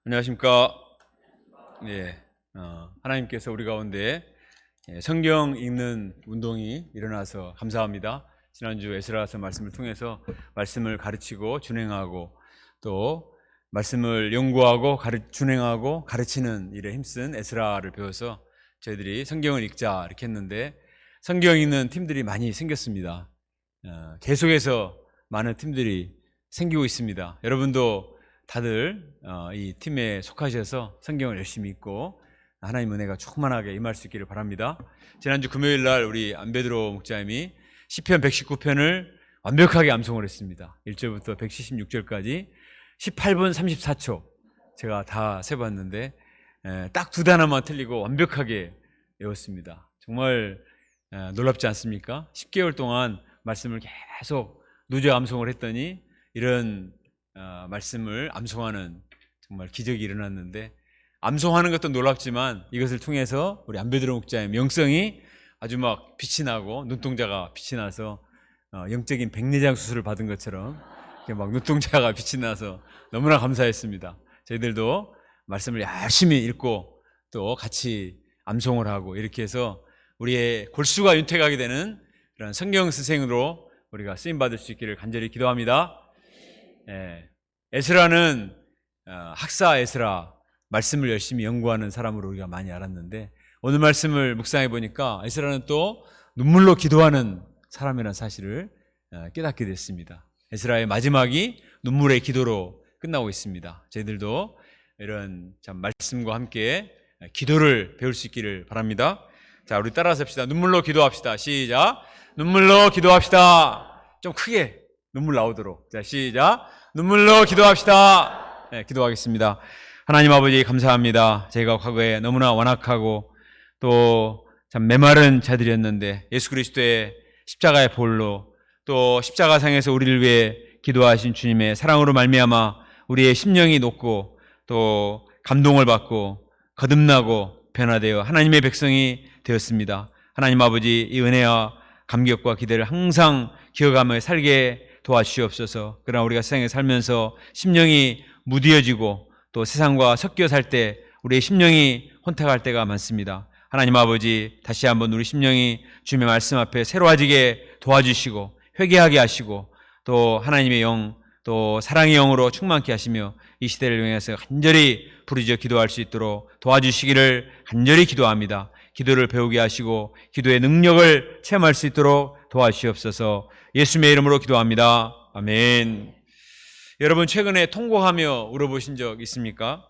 안녕하십니까. 예, 하나님께서 우리 가운데 성경 읽는 운동이 일어나서 감사합니다. 지난주 에스라서 말씀을 통해서 말씀을 가르치고 준행하고 또 말씀을 연구하고 준행하고 가르치는 일에 힘쓴 에스라를 배워서 저희들이 성경을 읽자 이렇게 했는데 성경 읽는 팀들이 많이 생겼습니다. 계속해서 많은 팀들이 생기고 있습니다. 여러분도 다들 이 팀에 속하셔서 성경을 열심히 읽고 하나님 은혜가 충만하게 임할 수 있기를 바랍니다. 지난주 금요일 날 우리 안베드로 목자님이 시편 119편을 완벽하게 암송을 했습니다. 1절부터 176절까지 18분 34초 제가 다 세봤는데 딱 두 단어만 틀리고 완벽하게 외웠습니다. 정말 놀랍지 않습니까? 10개월 동안 말씀을 계속 누적 암송을 했더니 이런 말씀을 암송하는 정말 기적이 일어났는데, 암송하는 것도 놀랍지만 이것을 통해서 우리 안베드로 목자의 영성이 아주 막 빛이 나고 눈동자가 빛이 나서 영적인 백내장 수술을 받은 것처럼 이렇게 막 눈동자가 빛이 나서 너무나 감사했습니다. 저희들도 말씀을 열심히 읽고 또 같이 암송을 하고 이렇게 해서 우리의 골수가 윤택하게 되는 그런 성경 스승으로 우리가 쓰임받을 수 있기를 간절히 기도합니다. 에스라는 학사 에스라, 말씀을 열심히 연구하는 사람으로 우리가 많이 알았는데 오늘 말씀을 묵상해 보니까 에스라는 또 눈물로 기도하는 사람이라는 사실을 깨닫게 됐습니다. 에스라의 마지막이 눈물의 기도로 끝나고 있습니다. 저희들도 이런 말씀과 함께 기도를 배울 수 있기를 바랍니다. 자, 우리 따라서 합시다. 눈물로 기도합시다. 시작. 눈물로 기도합시다. 좀 크게 눈물 나오도록. 자, 시작. 눈물로 기도합시다. 네, 기도하겠습니다. 하나님 아버지 감사합니다. 제가 과거에 너무나 완악하고 또 참 메마른 자들이었는데 예수 그리스도의 십자가의 보혈로 또 십자가상에서 우리를 위해 기도하신 주님의 사랑으로 말미암아 우리의 심령이 높고 또 감동을 받고 거듭나고 변화되어 하나님의 백성이 되었습니다. 하나님 아버지, 이 은혜와 감격과 기대를 항상 기억하며 살게 도와주시옵소서. 그러나 우리가 세상에 살면서 심령이 무뎌지고 또 세상과 섞여 살 때 우리의 심령이 혼탁할 때가 많습니다. 하나님 아버지, 다시 한번 우리 심령이 주님의 말씀 앞에 새로워지게 도와주시고 회개하게 하시고 또 하나님의 영, 또 사랑의 영으로 충만케 하시며 이 시대를 위해서 간절히 부르짖어 기도할 수 있도록 도와주시기를 간절히 기도합니다. 기도를 배우게 하시고 기도의 능력을 체험할 수 있도록 도와주시옵소서. 예수님의 이름으로 기도합니다. 아멘. 여러분, 최근에 통곡하며 울어보신 적 있습니까?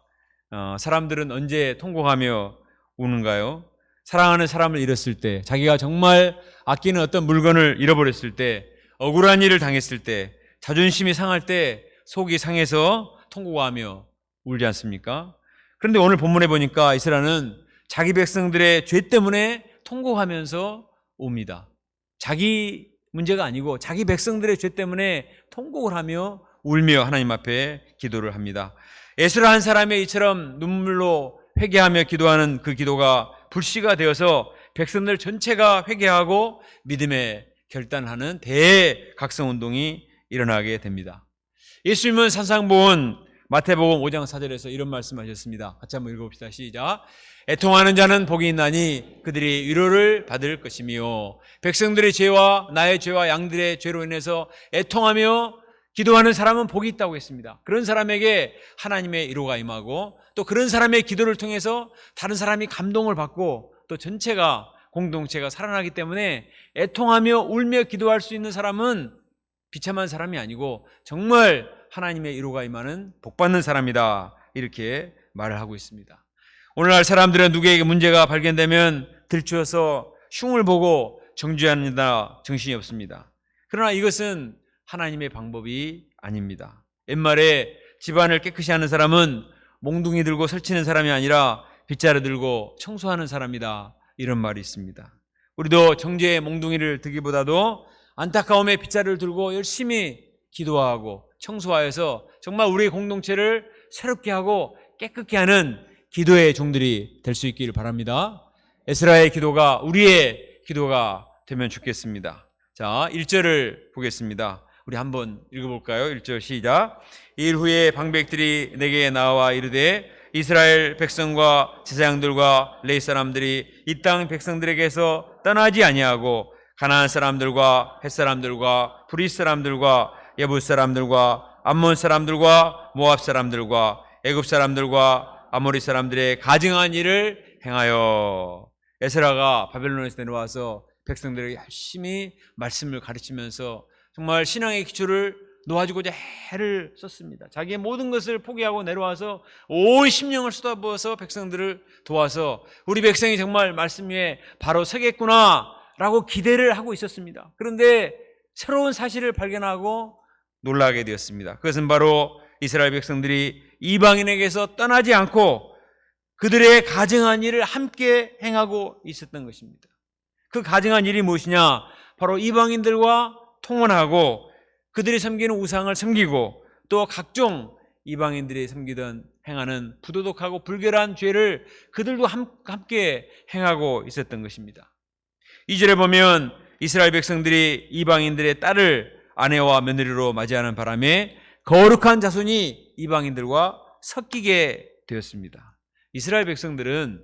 사람들은 언제 통곡하며 우는가요? 사랑하는 사람을 잃었을 때, 자기가 정말 아끼는 어떤 물건을 잃어버렸을 때, 억울한 일을 당했을 때, 자존심이 상할 때 속이 상해서 통곡하며 울지 않습니까? 그런데 오늘 본문에 보니까 이스라엘은 자기 백성들의 죄 때문에 통곡하면서 옵니다. 자기 문제가 아니고 자기 백성들의 죄 때문에 통곡을 하며 울며 하나님 앞에 기도를 합니다. 에스라 한 사람의 이처럼 눈물로 회개하며 기도하는 그 기도가 불씨가 되어서 백성들 전체가 회개하고 믿음에 결단하는 대각성운동이 일어나게 됩니다. 예수님은 산상보훈 마태복음 5장 4절에서 이런 말씀하셨습니다. 같이 한번 읽어봅시다. 시작. 애통하는 자는 복이 있나니 그들이 위로를 받을 것이며, 백성들의 죄와 나의 죄와 양들의 죄로 인해서 애통하며 기도하는 사람은 복이 있다고 했습니다. 그런 사람에게 하나님의 위로가 임하고 또 그런 사람의 기도를 통해서 다른 사람이 감동을 받고 또 전체가 공동체가 살아나기 때문에 애통하며 울며 기도할 수 있는 사람은 비참한 사람이 아니고 정말 하나님의 위로가 임하는 복받는 사람이다, 이렇게 말을 하고 있습니다. 오늘날 사람들은 누구에게 문제가 발견되면 들추어서 흉을 보고 정죄한다, 정신이 없습니다. 그러나 이것은 하나님의 방법이 아닙니다. 옛말에 집안을 깨끗이 하는 사람은 몽둥이 들고 설치는 사람이 아니라 빗자루 들고 청소하는 사람이다, 이런 말이 있습니다. 우리도 정죄의 몽둥이를 들기보다도 안타까움의 빗자루를 들고 열심히 기도하고 청소하여서 정말 우리의 공동체를 새롭게 하고 깨끗게 하는 기도의 종들이 될 수 있기를 바랍니다. 에스라의 기도가 우리의 기도가 되면 좋겠습니다. 자, 1절을 보겠습니다. 우리 한번 읽어볼까요? 1절 시작. 일 후에 방백들이 내게 나와 이르되 이스라엘 백성과 제사장들과 레위 사람들이 이 땅 백성들에게서 떠나지 아니하고 가나안 사람들과 헷 사람들과 브릿 사람들과 예붓 사람들과 암몬 사람들과 모압 사람들과 애굽 사람들과 아모리 사람들의 가증한 일을 행하여. 에스라가 바벨론에서 내려와서 백성들에게 열심히 말씀을 가르치면서 정말 신앙의 기초를 놓아주고자 애를 썼습니다. 자기의 모든 것을 포기하고 내려와서 온 심령을 쏟아부어서 백성들을 도와서 우리 백성이 정말 말씀 위에 바로 서겠구나 라고 기대를 하고 있었습니다. 그런데 새로운 사실을 발견하고 놀라게 되었습니다. 그것은 바로 이스라엘 백성들이 이방인에게서 떠나지 않고 그들의 가증한 일을 함께 행하고 있었던 것입니다. 그 가증한 일이 무엇이냐? 바로 이방인들과 통혼하고 그들이 섬기는 우상을 섬기고 또 각종 이방인들이 섬기던 행하는 부도덕하고 불결한 죄를 그들도 함께 행하고 있었던 것입니다. 2절에 보면 이스라엘 백성들이 이방인들의 딸을 아내와 며느리로 맞이하는 바람에 거룩한 자손이 이방인들과 섞이게 되었습니다. 이스라엘 백성들은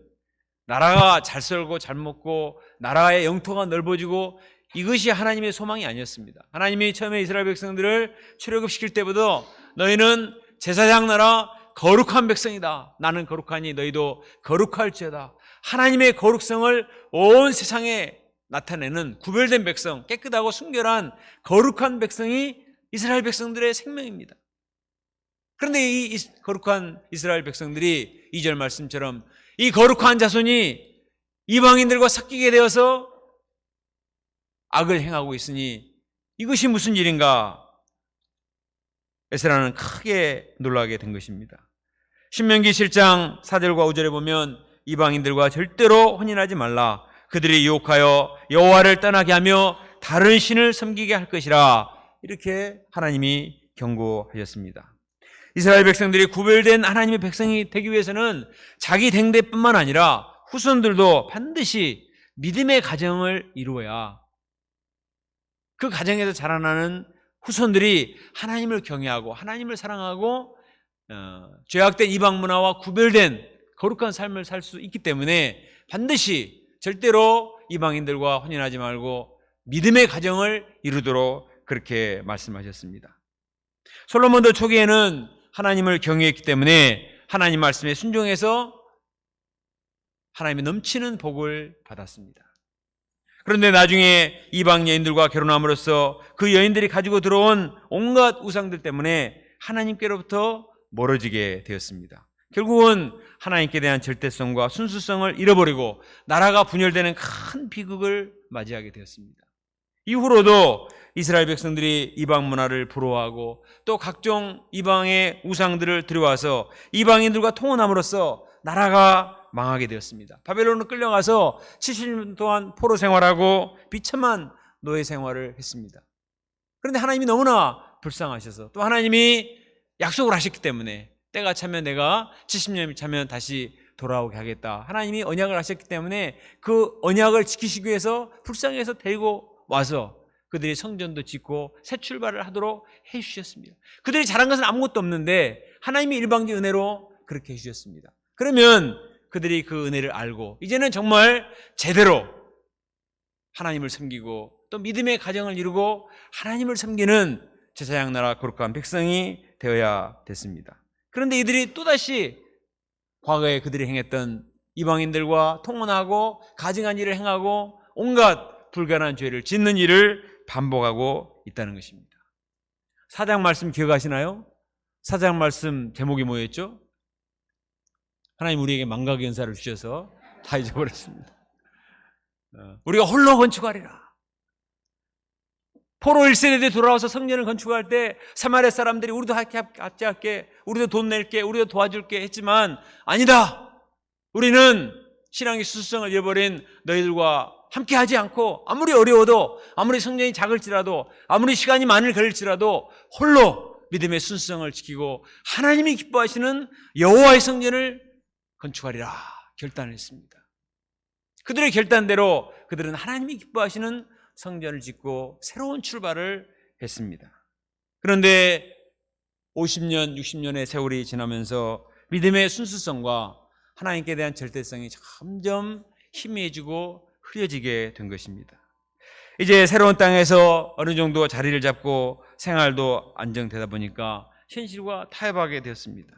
나라가 잘 살고 잘 먹고 나라의 영토가 넓어지고 이것이 하나님의 소망이 아니었습니다. 하나님이 처음에 이스라엘 백성들을 출애굽시킬 때부터 너희는 제사장 나라 거룩한 백성이다. 나는 거룩하니 너희도 거룩할지어다. 하나님의 거룩성을 온 세상에 나타내는 구별된 백성, 깨끗하고 순결한 거룩한 백성이 이스라엘 백성들의 생명입니다. 그런데 이 거룩한 이스라엘 백성들이 2절 말씀처럼 이 거룩한 자손이 이방인들과 섞이게 되어서 악을 행하고 있으니 이것이 무슨 일인가? 에스라는 크게 놀라게 된 것입니다. 신명기 7장 4절과 5절에 보면 이방인들과 절대로 혼인하지 말라. 그들이 유혹하여 여호와를 떠나게 하며 다른 신을 섬기게 할 것이라. 이렇게 하나님이 경고하셨습니다. 이스라엘 백성들이 구별된 하나님의 백성이 되기 위해서는 자기 댕대뿐만 아니라 후손들도 반드시 믿음의 가정을 이루어야 그 가정에서 자라나는 후손들이 하나님을 경외하고 하나님을 사랑하고 죄악된 이방 문화와 구별된 거룩한 삶을 살 수 있기 때문에 반드시 절대로 이방인들과 혼인하지 말고 믿음의 가정을 이루도록 그렇게 말씀하셨습니다. 솔로몬도 초기에는 하나님을 경외했기 때문에 하나님 말씀에 순종해서 하나님의 넘치는 복을 받았습니다. 그런데 나중에 이방 여인들과 결혼함으로써 그 여인들이 가지고 들어온 온갖 우상들 때문에 하나님께로부터 멀어지게 되었습니다. 결국은 하나님께 대한 절대성과 순수성을 잃어버리고 나라가 분열되는 큰 비극을 맞이하게 되었습니다. 이후로도 이스라엘 백성들이 이방 문화를 부러워하고 또 각종 이방의 우상들을 들여와서 이방인들과 통혼함으로써 나라가 망하게 되었습니다. 바벨론으로 끌려가서 70년 동안 포로 생활하고 비참한 노예 생활을 했습니다. 그런데 하나님이 너무나 불쌍하셔서 또 하나님이 약속을 하셨기 때문에 때가 차면 내가 70년이 차면 다시 돌아오게 하겠다. 하나님이 언약을 하셨기 때문에 그 언약을 지키시기 위해서 불쌍해서 데리고 와서 그들이 성전도 짓고 새 출발을 하도록 해 주셨습니다. 그들이 잘한 것은 아무것도 없는데 하나님이 일방적 은혜로 그렇게 해 주셨습니다. 그러면 그들이 그 은혜를 알고 이제는 정말 제대로 하나님을 섬기고 또 믿음의 가정을 이루고 하나님을 섬기는 제사장 나라 거룩한 백성이 되어야 됐습니다. 그런데 이들이 또다시 과거에 그들이 행했던 이방인들과 통혼하고 가증한 일을 행하고 온갖 불가능한 죄를 짓는 일을 반복하고 있다는 것입니다. 4장 말씀 기억하시나요? 4장 말씀 제목이 뭐였죠? 하나님 우리에게 망각의 은사를 주셔서 다 잊어버렸습니다. 우리가 홀로 건축하리라. 포로 1세대에 돌아와서 성전을 건축할 때 사마리아 사람들이 우리도 같이 할게, 우리도 돈 낼게, 우리도 도와줄게 했지만 아니다. 우리는 신앙의 수수성을 잃어버린 너희들과 함께 하지 않고 아무리 어려워도 아무리 성전이 작을지라도 아무리 시간이 많이 걸릴지라도 홀로 믿음의 순수성을 지키고 하나님이 기뻐하시는 여호와의 성전을 건축하리라 결단을 했습니다. 그들의 결단대로 그들은 하나님이 기뻐하시는 성전을 짓고 새로운 출발을 했습니다. 그런데 50년, 60년의 세월이 지나면서 믿음의 순수성과 하나님께 대한 절대성이 점점 희미해지고 흐려지게 된 것입니다. 이제 새로운 땅에서 어느 정도 자리를 잡고 생활도 안정되다 보니까 현실과 타협하게 되었습니다.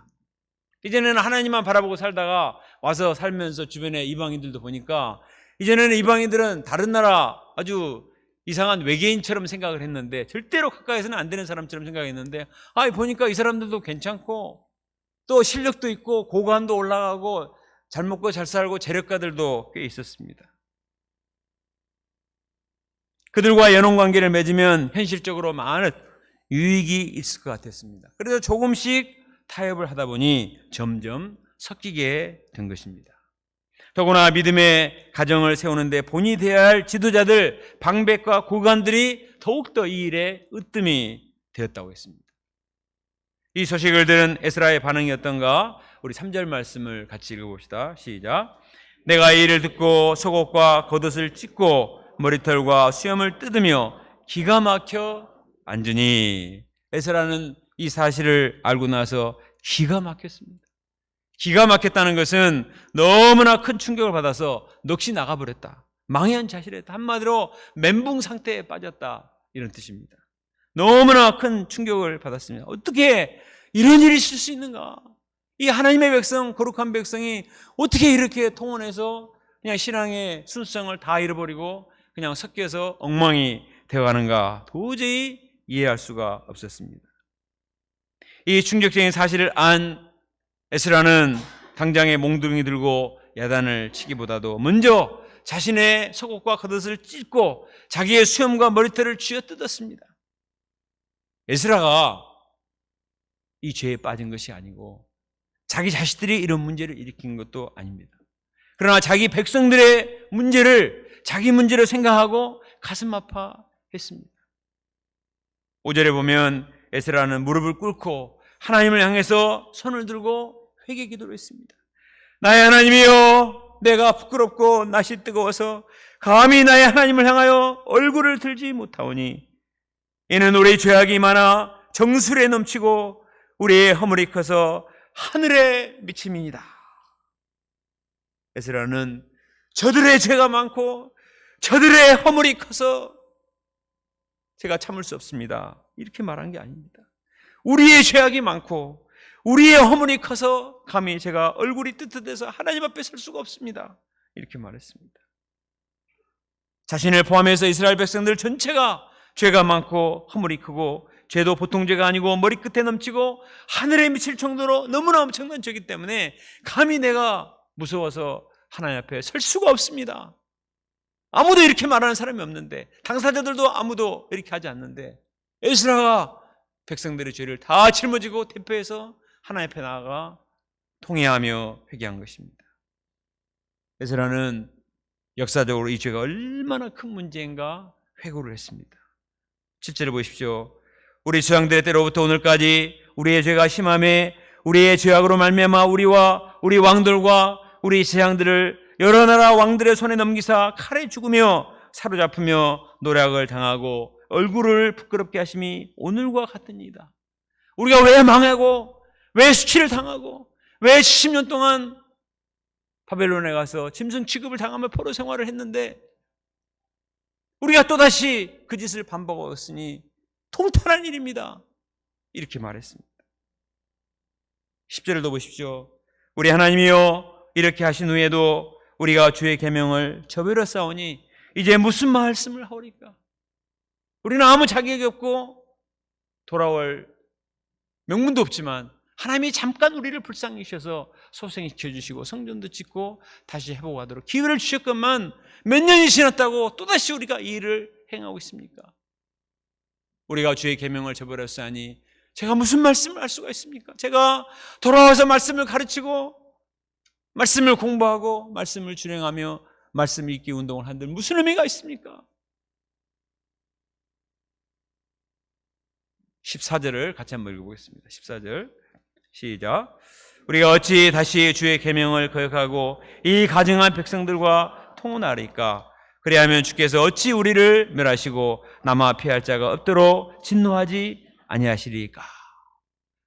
이제는 하나님만 바라보고 살다가 와서 살면서 주변에 이방인들도 보니까 이제는 이방인들은 다른 나라 아주 이상한 외계인처럼 생각을 했는데, 절대로 가까이서는 안 되는 사람처럼 생각했는데, 보니까 이 사람들도 괜찮고 또 실력도 있고 고관도 올라가고 잘 먹고 잘 살고 재력가들도 꽤 있었습니다. 그들과 연혼관계를 맺으면 현실적으로 많은 유익이 있을 것 같았습니다. 그래서 조금씩 타협을 하다 보니 점점 섞이게 된 것입니다. 더구나 믿음의 가정을 세우는데 본이 되어야 할 지도자들, 방백과 고관들이 더욱더 이 일에 으뜸이 되었다고 했습니다. 이 소식을 들은 에스라의 반응이 어떤가? 우리 3절 말씀을 같이 읽어봅시다. 시작. 내가 이 일을 듣고 속옷과 겉옷을 찢고 머리털과 수염을 뜯으며 기가 막혀 앉으니, 에스라는 이 사실을 알고 나서 기가 막혔습니다. 기가 막혔다는 것은 너무나 큰 충격을 받아서 넋이 나가버렸다, 망연자실했다, 한마디로 멘붕 상태에 빠졌다, 이런 뜻입니다. 너무나 큰 충격을 받았습니다. 어떻게 이런 일이 있을 수 있는가? 이 하나님의 백성, 거룩한 백성이 어떻게 이렇게 통혼해서 그냥 신앙의 순수성을 다 잃어버리고 그냥 섞여서 엉망이 되어가는가? 도저히 이해할 수가 없었습니다. 이 충격적인 사실을 안 에스라는 당장에 몽둥이 들고 야단을 치기보다도 먼저 자신의 속옷과 겉옷을 찢고 자기의 수염과 머리털을 쥐어뜯었습니다. 에스라가 이 죄에 빠진 것이 아니고 자기 자식들이 이런 문제를 일으킨 것도 아닙니다. 그러나 자기 백성들의 문제를 자기 문제로 생각하고 가슴 아파했습니다. 5절에 보면 에스라는 무릎을 꿇고 하나님을 향해서 손을 들고 회개 기도를 했습니다. 나의 하나님이여, 내가 부끄럽고 낯이 뜨거워서 감히 나의 하나님을 향하여 얼굴을 들지 못하오니 이는 우리 죄악이 많아 정술에 넘치고 우리의 허물이 커서 하늘에 미침이니이다. 에스라는 저들의 죄가 많고 저들의 허물이 커서 제가 참을 수 없습니다, 이렇게 말한 게 아닙니다. 우리의 죄악이 많고 우리의 허물이 커서 감히 제가 얼굴이 뜨뜻해서 하나님 앞에 설 수가 없습니다, 이렇게 말했습니다. 자신을 포함해서 이스라엘 백성들 전체가 죄가 많고 허물이 크고 죄도 보통 죄가 아니고 머리끝에 넘치고 하늘에 미칠 정도로 너무나 엄청난 죄이기 때문에 감히 내가 무서워서 하나님 앞에 설 수가 없습니다. 아무도 이렇게 말하는 사람이 없는데, 당사자들도 아무도 이렇게 하지 않는데 에스라가 백성들의 죄를 다 짊어지고 대표해서 하나님 앞에 나아가 통회하며 회개한 것입니다. 에스라는 역사적으로 이 죄가 얼마나 큰 문제인가 회고를 했습니다. 7절을 보십시오. 우리 조상들의 때로부터 오늘까지 우리의 죄가 심함에 우리의 죄악으로 말미암아 우리와 우리 왕들과 우리 제왕들을 여러 나라 왕들의 손에 넘기사 칼에 죽으며 사로잡히며 노략을 당하고 얼굴을 부끄럽게 하심이 오늘과 같으니이다. 우리가 왜 망하고 왜 수치를 당하고 왜 70년 동안 바벨론에 가서 짐승 취급을 당하며 포로 생활을 했는데 우리가 또다시 그 짓을 반복하였으니 통탄한 일입니다, 이렇게 말했습니다. 10절을 더 보십시오. 우리 하나님이여, 이렇게 하신 후에도 우리가 주의 계명을 저버렸사오니 이제 무슨 말씀을 하오리까? 우리는 아무 자격이 없고 돌아올 명분도 없지만 하나님이 잠깐 우리를 불쌍히 여기셔서 소생시켜 주시고 성전도 짓고 다시 회복하도록 기회를 주셨건만 몇 년이 지났다고 또다시 우리가 이 일을 행하고 있습니까? 우리가 주의 계명을 저버렸사니 제가 무슨 말씀을 할 수가 있습니까? 제가 돌아와서 말씀을 가르치고 말씀을 공부하고 말씀을 준행하며 말씀 읽기 운동을 한들 무슨 의미가 있습니까? 14절을 같이 한번 읽어보겠습니다. 14절 시작. 우리가 어찌 다시 주의 계명을 거역하고 이 가증한 백성들과 통혼하리까? 그리하면 주께서 어찌 우리를 멸하시고 남아 피할 자가 없도록 진노하지 아니하시리까?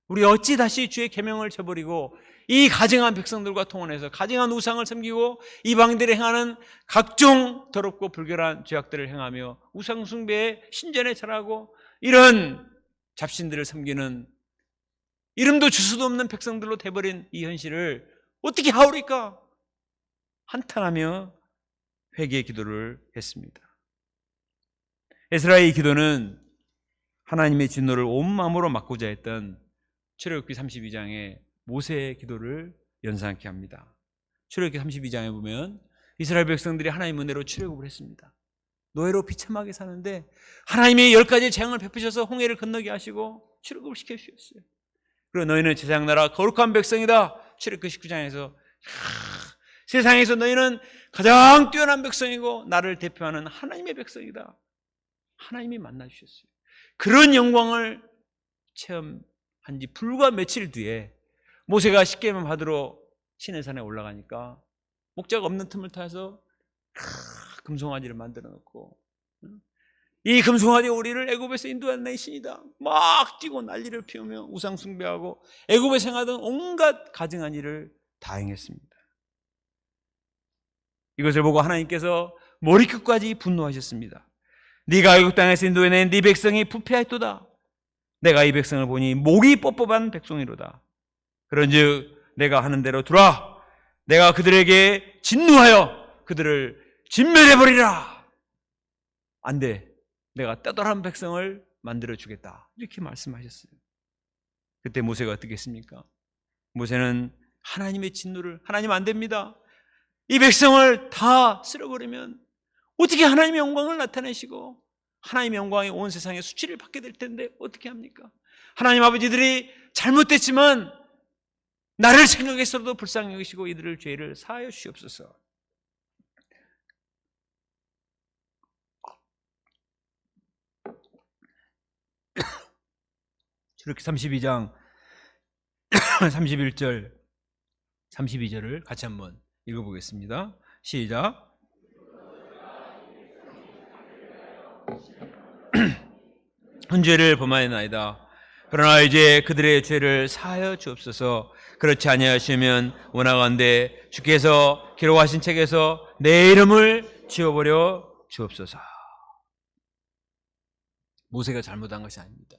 우리 어찌 다시 주의 계명을 저버리고 이 가증한 백성들과 통혼해서 가증한 우상을 섬기고 이방인들이 행하는 각종 더럽고 불결한 죄악들을 행하며 우상 숭배에 신전에 절하고 이런 잡신들을 섬기는 이름도 줄 수도 없는 백성들로 돼버린 이 현실을 어떻게 하오리까? 한탄하며 회개의 기도를 했습니다. 에스라의 기도는 하나님의 진노를 온 마음으로 막고자 했던 출애굽기 32장의 모세의 기도를 연상케 합니다. 출애굽기 32장에 보면 이스라엘 백성들이 하나님 은혜로 출애굽을 했습니다. 노예로 비참하게 사는데 하나님이 10가지 재앙을 베푸셔서 홍해를 건너게 하시고 출애굽을 시켜주셨어요. 그리고 너희는 제사장 나라 거룩한 백성이다. 출애굽기 19장에서 세상에서 너희는 가장 뛰어난 백성이고 나를 대표하는 하나님의 백성이다. 하나님이 만나주셨어요. 그런 영광을 체험한 지 불과 며칠 뒤에 모세가 십계명 받으러 시내산에 올라가니까 목자가 없는 틈을 타서 금송아지를 만들어 놓고 이 금송아지 우리를 애굽에서 인도한 내 신이다. 막 뛰고 난리를 피우며 우상 숭배하고 애굽에 행하던 온갖 가증한 일을 다 행했습니다. 이것을 보고 하나님께서 머리끝까지 분노하셨습니다. 네가 애굽 땅에서 인도해낸 네 백성이 부패하였도다. 내가 이 백성을 보니 목이 뻣뻣한 백성이로다. 그런즉 내가 하는 대로 두라. 내가 그들에게 진노하여 그들을 진멸해버리라. 안 돼. 내가 떠돌한 백성을 만들어주겠다. 이렇게 말씀하셨어요. 그때 모세가 어떻게 했습니까? 모세는 하나님의 진노를 하나님 안 됩니다. 이 백성을 다 쓸어버리면 어떻게 하나님의 영광을 나타내시고 하나님의 영광이 온 세상에 수치를 받게 될 텐데 어떻게 합니까? 하나님 아버지들이 잘못됐지만 나를 생각해서도 불쌍히 여기시고 이들을 죄를 사하여 주시옵소서. 출애굽기 32장 31절 32절을 같이 한번 읽어보겠습니다. 시작. 헌죄를 범하였나이다. 그러나 이제 그들의 죄를 사하여 주옵소서. 그렇지 아니하시면 원하건대 주께서 기록하신 책에서 내 이름을 지워버려 주옵소서. 모세가 잘못한 것이 아닙니다.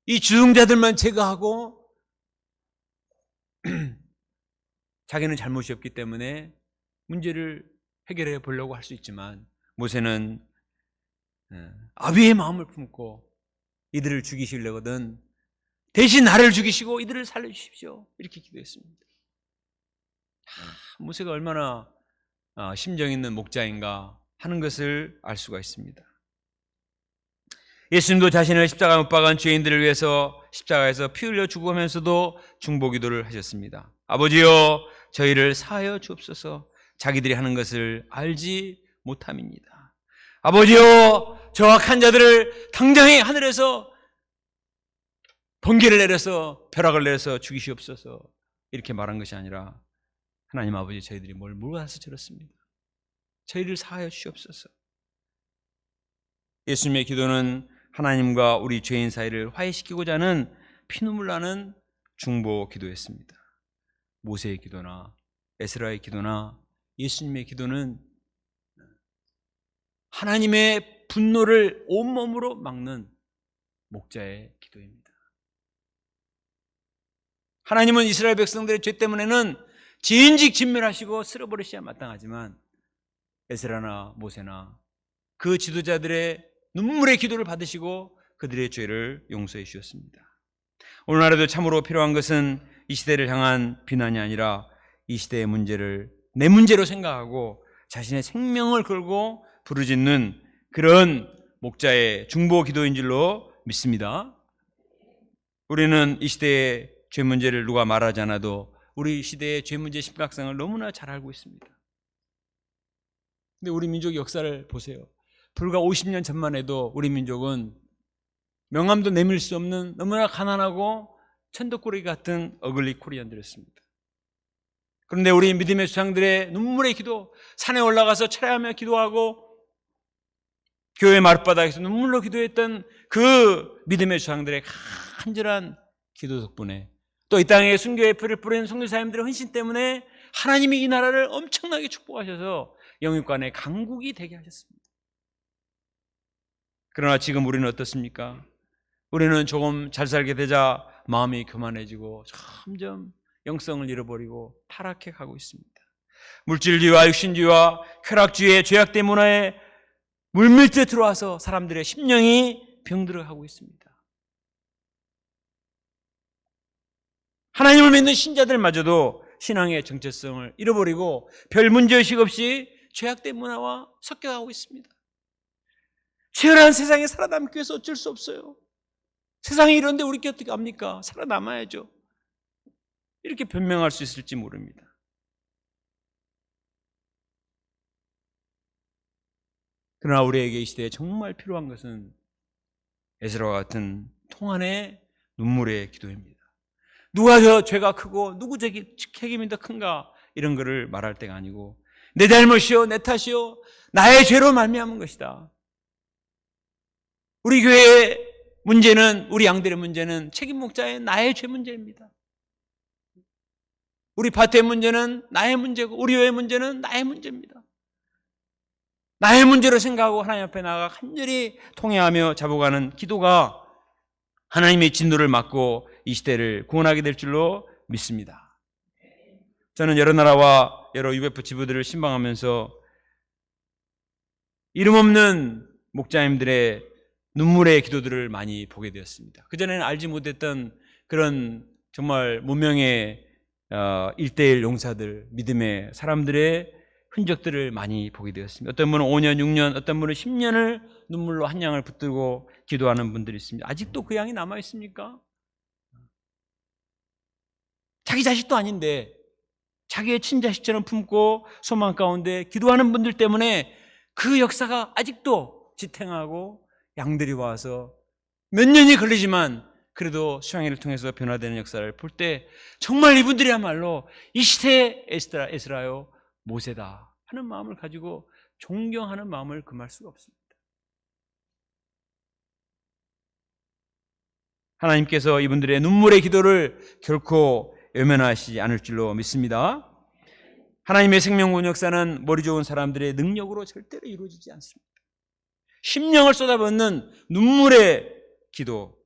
이 주동자들만 제거하고 자기는 잘못이 없기 때문에 문제를 해결해 보려고 할 수 있지만 모세는 아비의 마음을 품고 이들을 죽이시려거든 대신 나를 죽이시고 이들을 살려주십시오. 이렇게 기도했습니다. 모세가 얼마나 심정 있는 목자인가 하는 것을 알 수가 있습니다. 예수님도 자신을 십자가에 못 박은 죄인들을 위해서 십자가에서 피 흘려 죽으면서도 중보기도를 하셨습니다. 아버지여 저희를 사하여 주옵소서. 자기들이 하는 것을 알지 못함입니다. 아버지여 저 악한 자들을 당장에 하늘에서 번개를 내려서 벼락을 내려서 죽이시옵소서. 이렇게 말한 것이 아니라 하나님 아버지 저희들이 뭘 몰라서 저렇습니다. 저희를 사하여 주시옵소서. 예수님의 기도는 하나님과 우리 죄인 사이를 화해시키고자 하는 피눈물 나는 중보 기도였습니다. 모세의 기도나 에스라의 기도나 예수님의 기도는 하나님의 분노를 온몸으로 막는 목자의 기도입니다. 하나님은 이스라엘 백성들의 죄 때문에는 진즉 진멸하시고 쓸어버리셔야 마땅하지만 에스라나 모세나 그 지도자들의 눈물의 기도를 받으시고 그들의 죄를 용서해 주셨습니다. 오늘날에도 참으로 필요한 것은 이 시대를 향한 비난이 아니라 이 시대의 문제를 내 문제로 생각하고 자신의 생명을 걸고 부르짖는 그런 목자의 중보 기도인 줄로 믿습니다. 우리는 이 시대의 죄 문제를 누가 말하지 않아도 우리 시대의 죄 문제 심각성을 너무나 잘 알고 있습니다. 근데 우리 민족의 역사를 보세요. 불과 50년 전만 해도 우리 민족은 명함도 내밀 수 없는 너무나 가난하고 천덕꾸러기 같은 어글리 코리안들이었습니다. 그런데 우리 믿음의 조상들의 눈물의 기도, 산에 올라가서 철야하며 기도하고 교회 마룻바닥에서 눈물로 기도했던 그 믿음의 조상들의 간절한 기도 덕분에, 또 이 땅에 순교의 풀을 뿌리는 선교사님들의 헌신 때문에 하나님이 이 나라를 엄청나게 축복하셔서 영육간의 강국이 되게 하셨습니다. 그러나 지금 우리는 어떻습니까? 우리는 조금 잘 살게 되자 마음이 교만해지고 점점 영성을 잃어버리고 타락해 가고 있습니다. 물질주의와 육신주의와 쾌락주의의 죄악된 문화에 물밀듯 들어와서 사람들의 심령이 병들어가고 있습니다. 하나님을 믿는 신자들마저도 신앙의 정체성을 잃어버리고 별 문제의식 없이 죄악된 문화와 섞여가고 있습니다. 치열한 세상에 살아남기 위해서 어쩔 수 없어요. 세상이 이런데 우리 게 어떻게 합니까? 살아남아야죠. 이렇게 변명할 수 있을지 모릅니다. 그러나 우리에게 이 시대에 정말 필요한 것은 에스라와 같은 통안의 눈물의 기도입니다. 누가 저 죄가 크고 누구 책임이 더 큰가 이런 거를 말할 때가 아니고 내 잘못이요 내 탓이요 나의 죄로 말미암은 것이다. 우리 교회의 문제는, 우리 양들의 문제는 책임 목자의 나의 죄 문제입니다. 우리 파트의 문제는 나의 문제고 우리 교회의 문제는 나의 문제입니다. 나의 문제로 생각하고 하나님 앞에 나아가 간절히 통회하며 잡아가는 기도가 하나님의 진노를 막고 이 시대를 구원하게 될 줄로 믿습니다. 저는 여러 나라와 여러 UFO 지부들을 신방하면서 이름 없는 목자님들의 눈물의 기도들을 많이 보게 되었습니다. 그전에는 알지 못했던 그런 정말 무명의 1:1 용사들, 믿음의 사람들의 흔적들을 많이 보게 되었습니다. 어떤 분은 5년, 6년, 어떤 분은 10년을 눈물로 한 양을 붙들고 기도하는 분들이 있습니다. 아직도 그 양이 남아 있습니까? 자기 자식도 아닌데 자기의 친자식처럼 품고 소망 가운데 기도하는 분들 때문에 그 역사가 아직도 지탱하고 양들이 와서 몇 년이 걸리지만 그래도 수양회를 통해서 변화되는 역사를 볼 때 정말 이분들이야말로 이 시대의 에스라요 모세다 하는 마음을 가지고 존경하는 마음을 금할 수가 없습니다. 하나님께서 이분들의 눈물의 기도를 결코 외면하시지 않을 줄로 믿습니다. 하나님의 생명구원 역사는 머리 좋은 사람들의 능력으로 절대로 이루어지지 않습니다. 심령을 쏟아붓는 눈물의 기도,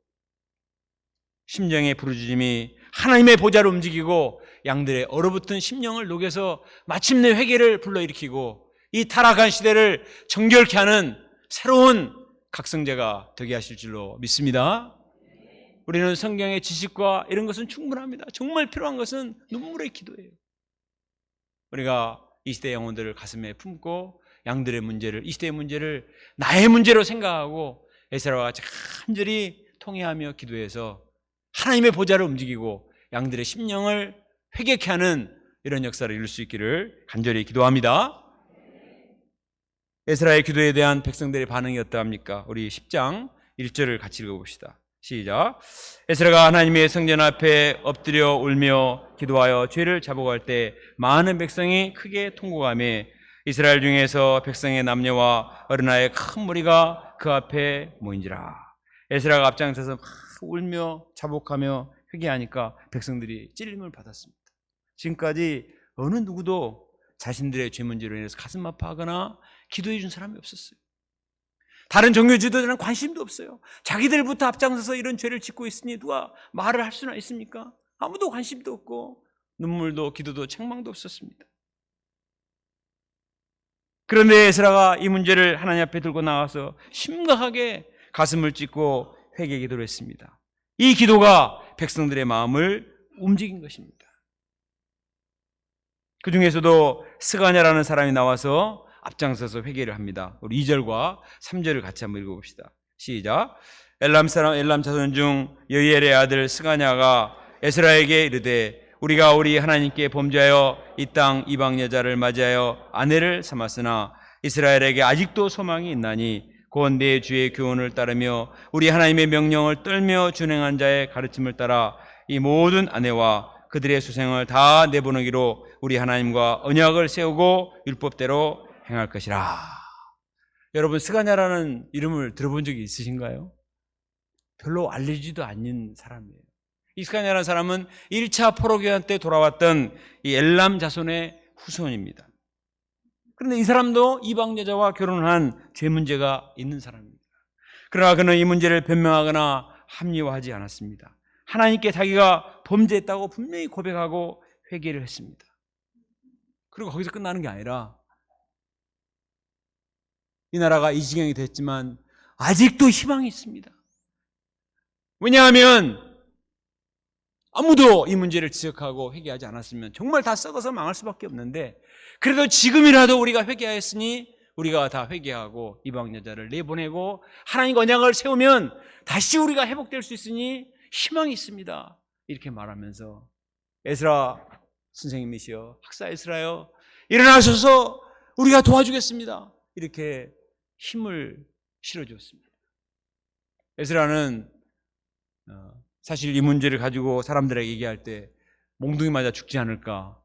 심령의 부르짖음이 하나님의 보좌를 움직이고 양들의 얼어붙은 심령을 녹여서 마침내 회개를 불러일으키고 이 타락한 시대를 정결케 하는 새로운 각성제가 되게 하실 줄로 믿습니다. 우리는 성경의 지식과 이런 것은 충분합니다. 정말 필요한 것은 눈물의 기도예요. 우리가 이 시대의 영혼들을 가슴에 품고 양들의 문제를, 이 시대의 문제를 나의 문제로 생각하고 에스라와 같이 간절히 통회하며 기도해서 하나님의 보좌를 움직이고 양들의 심령을 회개케 하는 이런 역사를 이룰 수 있기를 간절히 기도합니다. 에스라의 기도에 대한 백성들의 반응이 어떠합니까? 우리 10장 1절을 같이 읽어봅시다. 시작. 에스라가 하나님의 성전 앞에 엎드려 울며 기도하여 죄를 자복할 때 많은 백성이 크게 통곡하며 이스라엘 중에서 백성의 남녀와 어린아이의 큰 무리가 그 앞에 모인지라. 에스라가 앞장서서 막 울며 자복하며 회개하니까 백성들이 찔림을 받았습니다. 지금까지 어느 누구도 자신들의 죄 문제로 인해서 가슴 아파하거나 기도해 준 사람이 없었어요. 다른 종교 지도자는 관심도 없어요. 자기들부터 앞장서서 이런 죄를 짓고 있으니 누가 말을 할 수나 있습니까? 아무도 관심도 없고 눈물도 기도도 책망도 없었습니다. 그런데 에스라가 이 문제를 하나님 앞에 들고 나와서 심각하게 가슴을 찢고 회개 기도를 했습니다. 이 기도가 백성들의 마음을 움직인 것입니다. 그 중에서도 스가냐라는 사람이 나와서 앞장서서 회개를 합니다. 우리 2절과 3절을 같이 한번 읽어봅시다. 시작. 엘람 자손 중 여이엘의 아들 스가냐가 에스라에게 이르되 우리가 우리 하나님께 범죄하여 이 땅 이방 여자를 맞이하여 아내를 삼았으나 이스라엘에게 아직도 소망이 있나니 곧 내 주의 교훈을 따르며 우리 하나님의 명령을 떨며 준행한 자의 가르침을 따라 이 모든 아내와 그들의 수생을 다 내보내기로 우리 하나님과 언약을 세우고 율법대로 행할 것이라. 여러분, 스가냐라는 이름을 들어본 적이 있으신가요? 별로 알려지도 않는 사람이에요. 이 스가냐라는 사람은 1차 포로기한 때 돌아왔던 이 엘람 자손의 후손입니다. 그런데 이 사람도 이방 여자와 결혼을 한 죄 문제가 있는 사람입니다. 그러나 그는 이 문제를 변명하거나 합리화하지 않았습니다. 하나님께 자기가 범죄했다고 분명히 고백하고 회개를 했습니다. 그리고 거기서 끝나는 게 아니라 이 나라가 이 지경이 됐지만 아직도 희망이 있습니다. 왜냐하면 아무도 이 문제를 지적하고 회개하지 않았으면 정말 다 썩어서 망할 수밖에 없는데, 그래도 지금이라도 우리가 회개하였으니 우리가 다 회개하고 이방 여자를 내보내고 하나님과 언약을 세우면 다시 우리가 회복될 수 있으니 희망이 있습니다. 이렇게 말하면서 에스라 선생님이시여, 학사 에스라여, 일어나셔서 우리가 도와주겠습니다. 이렇게 힘을 실어주었습니다. 에스라는 사실 이 문제를 가지고 사람들에게 얘기할 때 몽둥이 맞아 죽지 않을까,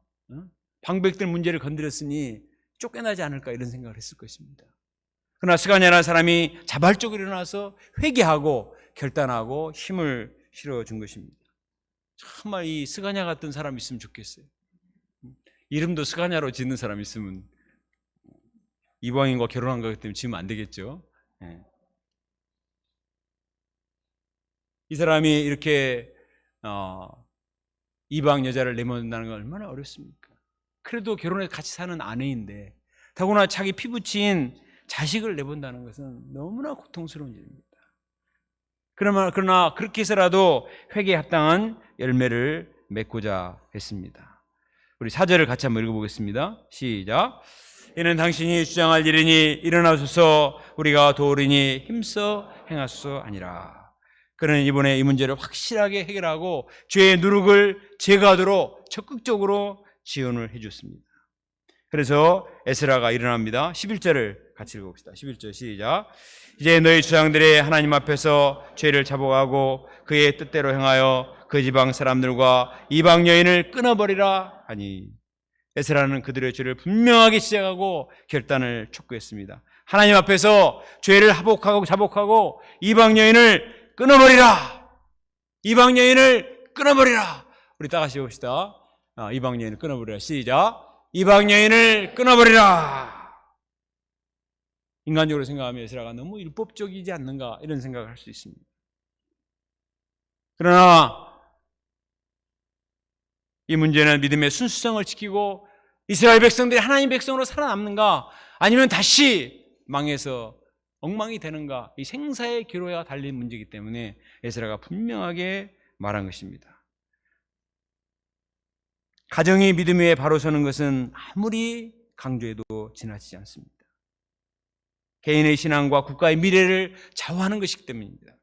방백들 문제를 건드렸으니 쫓겨나지 않을까, 이런 생각을 했을 것입니다. 그러나 스가냐라는 사람이 자발적으로 일어나서 회개하고 결단하고 힘을 실어준 것입니다. 정말 이 스가냐 같은 사람이 있으면 좋겠어요. 이름도 스가냐로 짓는 사람이 있으면, 이방인과 결혼한 것 때문에 지으면 안 되겠죠. 이 사람이 이렇게 이방 여자를 내몬다는 건 얼마나 어렵습니까? 그래도 결혼해서 같이 사는 아내인데 더구나 자기 피부친 자식을 내본다는 것은 너무나 고통스러운 일입니다. 그러나 그렇게 해서라도 회개에 합당한 열매를 맺고자 했습니다. 우리 4절을 같이 한번 읽어보겠습니다. 시작. 이는 당신이 주장할 일이니 일어나소서, 우리가 도우리니 힘써 행하소서 아니라. 그는 이번에 이 문제를 확실하게 해결하고 죄의 누룩을 제거하도록 적극적으로 지원을 해줬습니다. 그래서 에스라가 일어납니다. 11절을 같이 읽어봅시다. 11절 시작. 이제 너희 주장들이 하나님 앞에서 죄를 자복하고 그의 뜻대로 행하여 그 지방 사람들과 이방 여인을 끊어버리라 하니, 에스라는 그들의 죄를 분명하게 시작하고 결단을 촉구했습니다. 하나님 앞에서 죄를 자복하고 이방 여인을 끊어버리라. 이방 여인을 끊어버리라. 우리 다 같이 봅시다. 이방 여인을 끊어버리라. 시작. 이방 여인을 끊어버리라. 인간적으로 생각하면 에스라가 너무 율법적이지 않는가, 이런 생각을 할 수 있습니다. 그러나 이 문제는 믿음의 순수성을 지키고 이스라엘 백성들이 하나님 백성으로 살아남는가, 아니면 다시 망해서 엉망이 되는가, 이 생사의 기로가 달린 문제이기 때문에 에스라가 분명하게 말한 것입니다. 가정이 믿음 위에 바로 서는 것은 아무리 강조해도 지나치지 않습니다. 개인의 신앙과 국가의 미래를 좌우하는 것이기 때문입니다.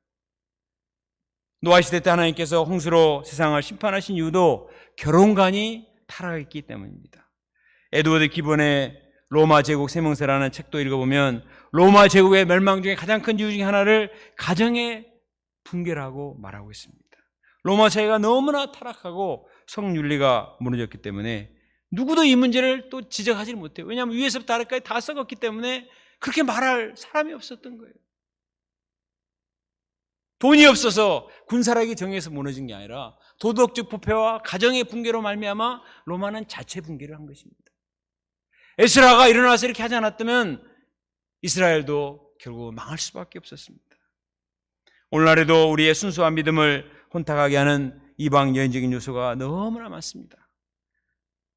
노아 시대 때 하나님께서 홍수로 세상을 심판하신 이유도 결혼관이 타락했기 때문입니다. 에드워드 기본의 로마 제국 세명세라는 책도 읽어보면 로마 제국의 멸망 중에 가장 큰 이유 중에 하나를 가정의 붕괴라고 말하고 있습니다. 로마 사회가 너무나 타락하고 성윤리가 무너졌기 때문에 누구도 이 문제를 또 지적하지 못해요. 왜냐하면 위에서부터 아래까지 다 썩었기 때문에 그렇게 말할 사람이 없었던 거예요. 돈이 없어서 군사력이 정해서 무너진 게 아니라 도덕적 부패와 가정의 붕괴로 말미암아 로마는 자체 붕괴를 한 것입니다. 에스라가 일어나서 이렇게 하지 않았다면 이스라엘도 결국 망할 수밖에 없었습니다. 오늘날에도 우리의 순수한 믿음을 혼탁하게 하는 이방 여인적인 요소가 너무나 많습니다.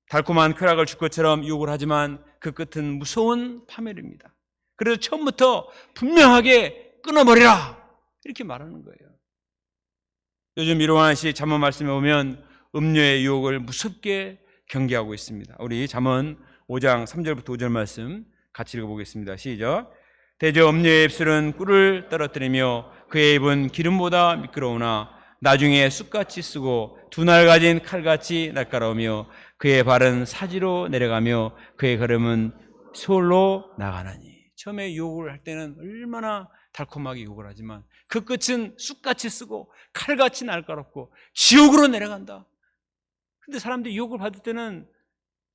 달콤한 쾌락을 줄 것처럼 유혹을 하지만 그 끝은 무서운 파멸입니다. 그래서 처음부터 분명하게 끊어버리라, 이렇게 말하는 거예요. 요즘 이러한 시 잠언 말씀에 보면 음료의 유혹을 무섭게 경계하고 있습니다. 우리 잠언 5장 3절부터 5절 말씀 같이 읽어보겠습니다. 시작. 대저 음료의 입술은 꿀을 떨어뜨리며 그의 입은 기름보다 미끄러우나 나중에 쑥같이 쓰고 두 날 가진 칼같이 날카로우며 그의 발은 사지로 내려가며 그의 걸음은 소홀로 나가나니. 처음에 유혹을 할 때는 얼마나 달콤하게 유혹을 하지만 그 끝은 쑥같이 쓰고 칼같이 날카롭고 지옥으로 내려간다. 근데 사람들이 유혹을 받을 때는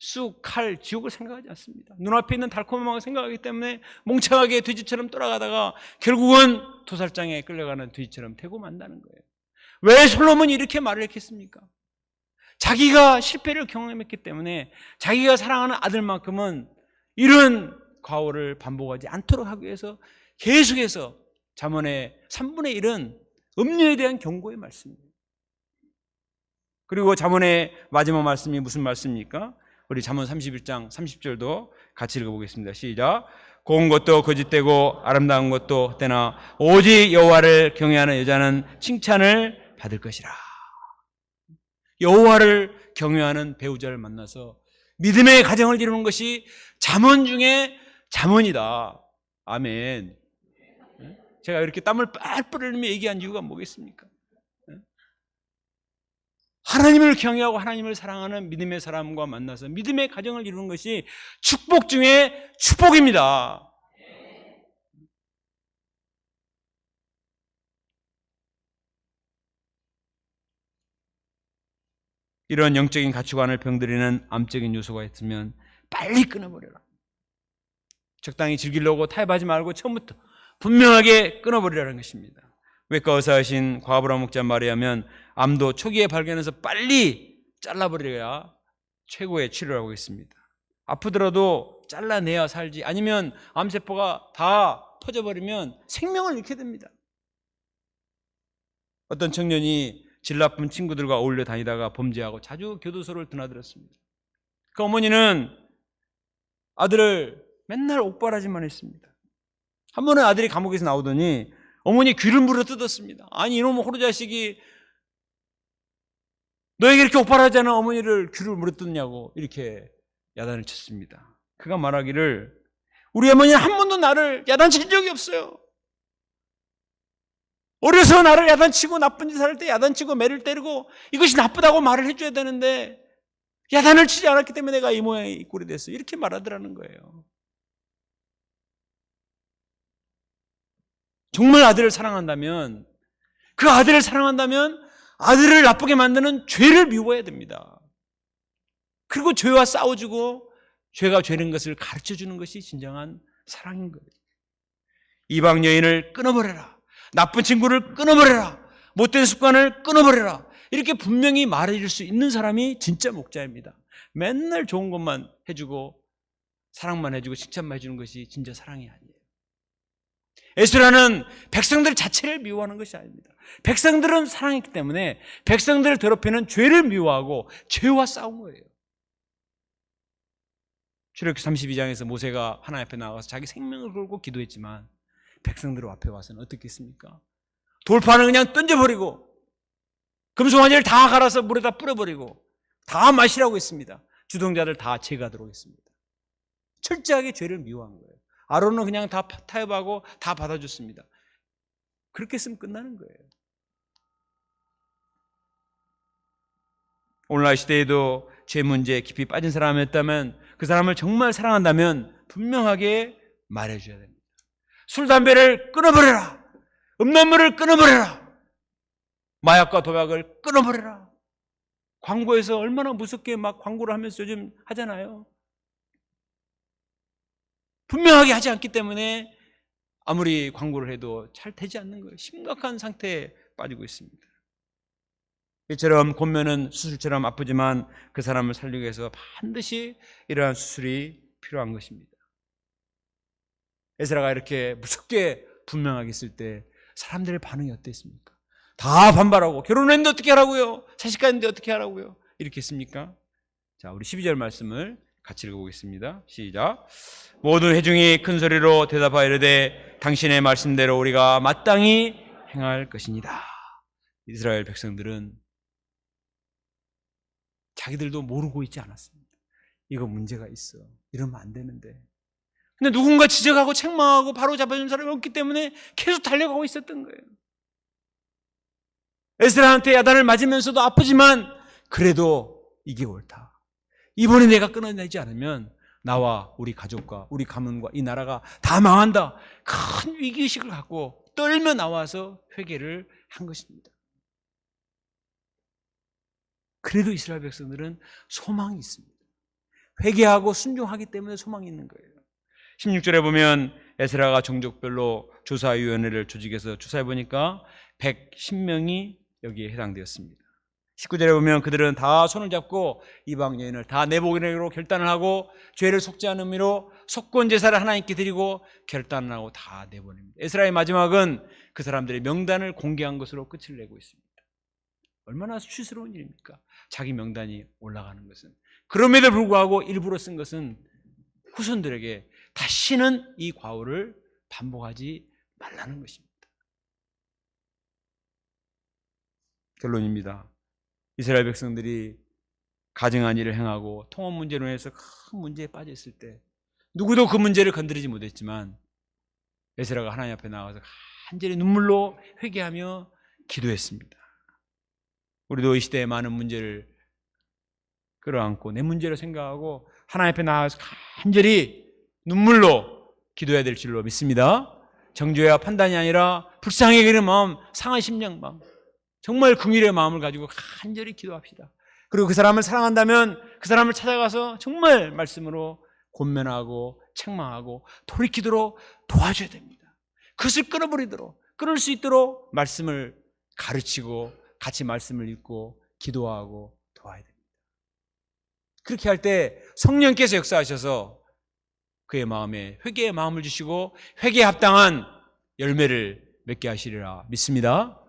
쑥, 칼, 지옥을 생각하지 않습니다. 눈앞에 있는 달콤한 걸 생각하기 때문에 멍청하게 돼지처럼 돌아가다가 결국은 도살장에 끌려가는 돼지처럼 되고 만다는 거예요. 왜 솔로몬이 이렇게 말을 했겠습니까? 자기가 실패를 경험했기 때문에 자기가 사랑하는 아들만큼은 이런 과오를 반복하지 않도록 하기 위해서 계속해서 잠언의 3분의 1은 음료에 대한 경고의 말씀입니다. 그리고 잠언의 마지막 말씀이 무슨 말씀입니까? 우리 잠언 31장 30절도 같이 읽어보겠습니다. 시작. 고운 것도 거짓되고 아름다운 것도 헛되나 오직 여호와를 경외하는 여자는 칭찬을 받을 것이라. 여호와를 경외하는 배우자를 만나서 믿음의 가정을 이루는 것이 잠언 중에 잠언이다. 아멘. 제가 이렇게 땀을 뻘뻘 흘리며 얘기한 이유가 뭐겠습니까? 하나님을 경외하고 하나님을 사랑하는 믿음의 사람과 만나서 믿음의 가정을 이루는 것이 축복 중에 축복입니다. 이런 영적인 가치관을 병들이는 암적인 요소가 있으면 빨리 끊어버려라. 적당히 즐기려고 타협하지 말고 처음부터 분명하게 끊어버리라는 것입니다. 외과 의사이신 과브라 목자 말에 하면 암도 초기에 발견해서 빨리 잘라버려야 최고의 치료라고 했습니다. 아프더라도 잘라내야 살지, 아니면 암세포가 다 퍼져버리면 생명을 잃게 됩니다. 어떤 청년이 질 나쁜 친구들과 어울려 다니다가 범죄하고 자주 교도소를 드나들었습니다. 그 어머니는 아들을 맨날 옥바라지만 했습니다. 한 번은 아들이 감옥에서 나오더니 어머니 귀를 물어 뜯었습니다. 아니 이놈 호로 자식이 너에게 이렇게 옥바라지 않은 어머니를 귀를 물어 뜯냐고 이렇게 야단을 쳤습니다. 그가 말하기를 우리 어머니는 한 번도 나를 야단칠 적이 없어요. 어려서 나를 야단치고 나쁜 짓을 할 때 야단치고 매를 때리고 이것이 나쁘다고 말을 해줘야 되는데 야단을 치지 않았기 때문에 내가 이 모양이 이 꼴이 됐어. 이렇게 말하더라는 거예요. 정말 아들을 사랑한다면, 그 아들을 사랑한다면 아들을 나쁘게 만드는 죄를 미워해야 됩니다. 그리고 죄와 싸워주고 죄가 죄는 것을 가르쳐주는 것이 진정한 사랑인 거예요. 이방 여인을 끊어버려라. 나쁜 친구를 끊어버려라. 못된 습관을 끊어버려라. 이렇게 분명히 말해줄 수 있는 사람이 진짜 목자입니다. 맨날 좋은 것만 해주고 사랑만 해주고 칭찬만 해주는 것이 진짜 사랑이 아니에요. 에스라는 백성들 자체를 미워하는 것이 아닙니다. 백성들은 사랑했기 때문에 백성들을 더럽히는 죄를 미워하고 죄와 싸운 거예요. 출애굽기 32장에서 모세가 하나님 앞에 나가서 자기 생명을 걸고 기도했지만 백성들 앞에 와서는 어떻게 했습니까? 돌판을 그냥 던져버리고 금송아지를 다 갈아서 물에다 뿌려버리고 다 마시라고 했습니다. 주동자들 다 제거하도록 했습니다. 철저하게 죄를 미워한 거예요. 아론은 그냥 다 타협하고 다 받아줬습니다. 그렇게 했으면 끝나는 거예요. 오늘날 시대에도 죄 문제에 깊이 빠진 사람이었다면, 그 사람을 정말 사랑한다면 분명하게 말해줘야 됩니다. 술, 담배를 끊어버려라. 음란물을 끊어버려라. 마약과 도박을 끊어버려라. 광고에서 얼마나 무섭게 막 광고를 하면서 요즘 하잖아요. 분명하게 하지 않기 때문에 아무리 광고를 해도 잘 되지 않는 거예요. 심각한 상태에 빠지고 있습니다. 이처럼 권면은 수술처럼 아프지만 그 사람을 살리기 위해서 반드시 이러한 수술이 필요한 것입니다. 에스라가 이렇게 무섭게 분명하게 했을 때 사람들의 반응이 어땠습니까? 다 반발하고, 결혼했는데 어떻게 하라고요? 자식 가는데 어떻게 하라고요? 이렇게 했습니까? 자, 우리 12절 말씀을 같이 읽어보겠습니다. 시작. 모든 회중이 큰 소리로 대답하여 이르되 당신의 말씀대로 우리가 마땅히 행할 것이니라. 이스라엘 백성들은 자기들도 모르고 있지 않았습니다. 이거 문제가 있어. 이러면 안 되는데. 근데 누군가 지적하고 책망하고 바로 잡아주는 사람이 없기 때문에 계속 달려가고 있었던 거예요. 에스라한테 야단을 맞으면서도 아프지만 그래도 이게 옳다. 이번에 내가 끊어내지 않으면 나와 우리 가족과 우리 가문과 이 나라가 다 망한다. 큰 위기의식을 갖고 떨며 나와서 회개를 한 것입니다. 그래도 이스라엘 백성들은 소망이 있습니다. 회개하고 순종하기 때문에 소망이 있는 거예요. 16절에 보면 에스라가 종족별로 조사위원회를 조직해서 조사해 보니까 110명이 여기에 해당되었습니다. 19절에 보면 그들은 다 손을 잡고 이방 여인을 다 내보내기로 결단을 하고 죄를 속지 않은 의미로 속건 제사를 하나님께 드리고 결단을 하고 다 내보냅니다. 에스라의 마지막은 그 사람들의 명단을 공개한 것으로 끝을 내고 있습니다. 얼마나 수치스러운 일입니까? 자기 명단이 올라가는 것은. 그럼에도 불구하고 일부러 쓴 것은 후손들에게 다시는 이 과오를 반복하지 말라는 것입니다. 결론입니다. 이스라엘 백성들이 가증한 일을 행하고 통혼 문제로 인해서 큰 문제에 빠져 있을 때 누구도 그 문제를 건드리지 못했지만 에스라가 하나님 앞에 나가서 간절히 눈물로 회개하며 기도했습니다. 우리도 이 시대에 많은 문제를 끌어안고 내 문제를 생각하고 하나님 앞에 나가서 간절히 눈물로 기도해야 될 줄로 믿습니다. 정죄와 판단이 아니라 불쌍히 여기는 마음, 상한 심령 마음, 정말 긍휼의 마음을 가지고 간절히 기도합시다. 그리고 그 사람을 사랑한다면 그 사람을 찾아가서 정말 말씀으로 권면하고 책망하고 돌이키도록 도와줘야 됩니다. 그것을 끊을 수 있도록 말씀을 가르치고 같이 말씀을 읽고 기도하고 도와야 됩니다. 그렇게 할 때 성령께서 역사하셔서 그의 마음에 회개의 마음을 주시고 회개에 합당한 열매를 맺게 하시리라 믿습니다.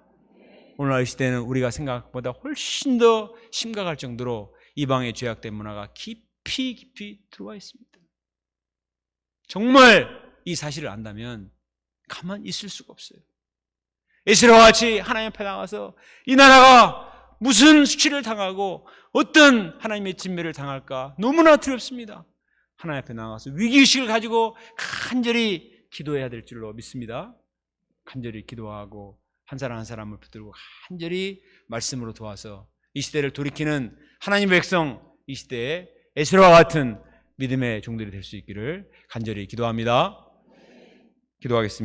오늘날 이 시대는 우리가 생각보다 훨씬 더 심각할 정도로 이방의 죄악된 문화가 깊이 들어와 있습니다. 정말 이 사실을 안다면 가만히 있을 수가 없어요. 에스라와 같이 하나님 앞에 나가서 이 나라가 무슨 수치를 당하고 어떤 하나님의 진멸을 당할까 너무나 두렵습니다. 하나님 앞에 나가서 위기의식을 가지고 간절히 기도해야 될 줄로 믿습니다. 간절히 기도하고 한 사람 한 사람을 붙들고 간절히 말씀으로 도와서 이 시대를 돌이키는 하나님의 백성, 이 시대에 에스라와 같은 믿음의 종들이 될 수 있기를 간절히 기도합니다. 기도하겠습니다.